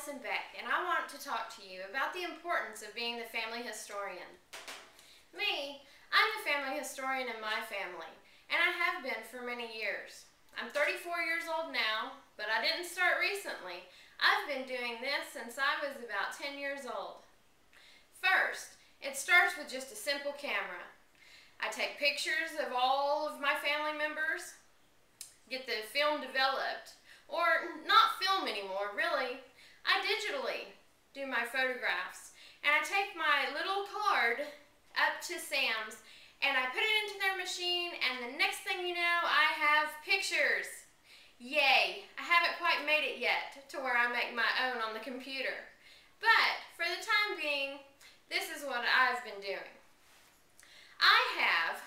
Allison Beck, and I want to talk to you about the importance of being the family historian. Me, I'm the family historian in my family, and I have been for many years. I'm 34 years old now, but I didn't start recently. I've been doing this since I was about 10 years old. First, it starts with just a simple camera. I take pictures of all of my family members, get the film developed, or not film anymore, really. I digitally do my photographs, and I take my little card up to Sam's, and I put it into their machine, and the next thing you know, I have pictures. Yay! I haven't quite made it yet to where I make my own on the computer. But for the time being, this is what I've been doing. I have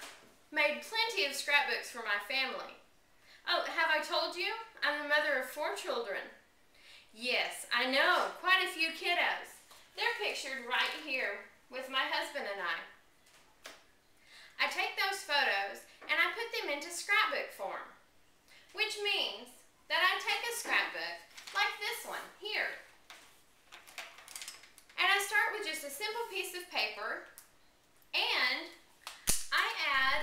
made plenty of scrapbooks for my family. Oh, have I told you? I'm the mother of 4 children. Yes, I know, quite a few kiddos. They're pictured right here with my husband and I. I take those photos and I put them into scrapbook form, which means that I take a scrapbook like this one here. And I start with just a simple piece of paper, and I add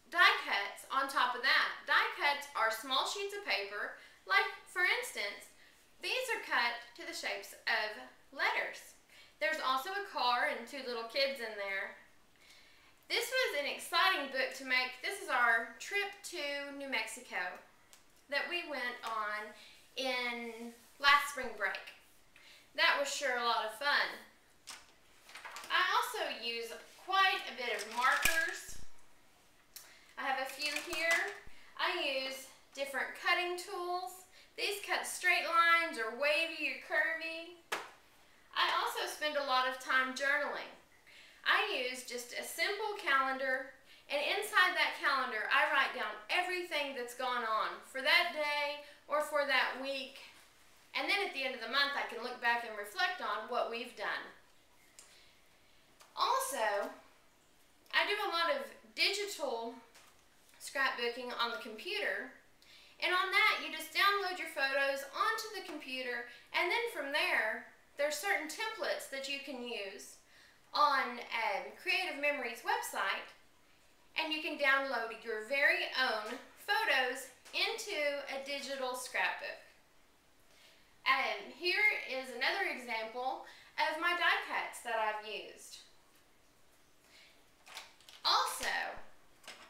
die cuts on top of that. Die cuts are small sheets of paper, like for instance, these are cut to the shapes of letters. There's also a car and 2 little kids in there. This was an exciting book to make. This is our trip to New Mexico that we went on in last spring break. That was sure a lot of fun. I also use quite a bit of markers. I have a few here. I use different cutting tools. These cut straight lines or wavy or curvy. I also spend a lot of time journaling. I use just a simple calendar, and inside that calendar I write down everything that's gone on for that day or for that week. And then at the end of the month I can look back and reflect on what we've done. Also, I do a lot of digital scrapbooking on the computer, and on that you just download your photos onto the computer, and then from there there's certain templates that you can use on Creative Memories website, and you can download your very own photos into a digital scrapbook. And here is another example of my die cuts that I've used. Also,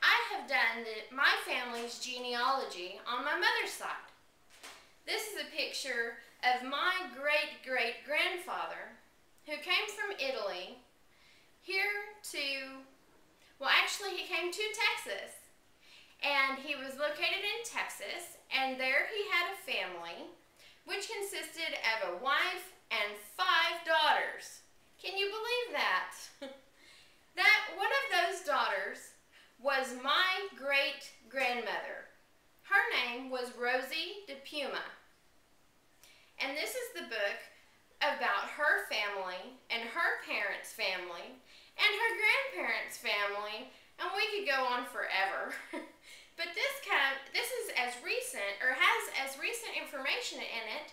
I have done my family's genealogy on my mother's side. This is a picture of my great-great-grandfather who came from Italy here to, well, actually he came to Texas, and he was located in Texas, and there he had a family which consisted of a wife and 5 daughters. Can you believe that? That one of those daughters was my great-grandmother. Her name was Rosie de Puma. And this is the book about her family and her parents' family and her grandparents' family, and we could go on forever. But this is as recent, or has as recent information in it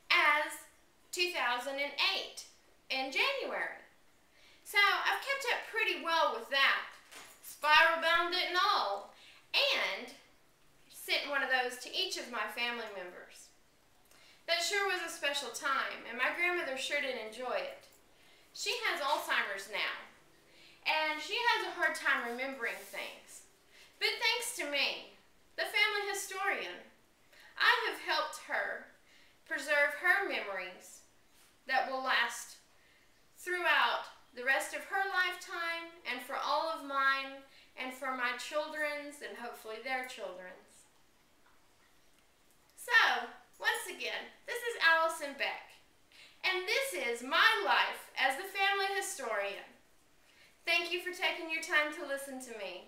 as 2008 in January. So I've kept up pretty well with that, spiral bound it and all, and sent one of those to each of my family members. That sure was a special time, and my grandmother sure did enjoy it. She has Alzheimer's now, and she has a hard time remembering things. But thanks to me, the family historian, I have helped her preserve her memories that will last throughout the rest of her lifetime, and for all of mine, and for my children's, and hopefully their children's. So, once again, this is Allison Beck, and this is my life as the family historian. Thank you for taking your time to listen to me.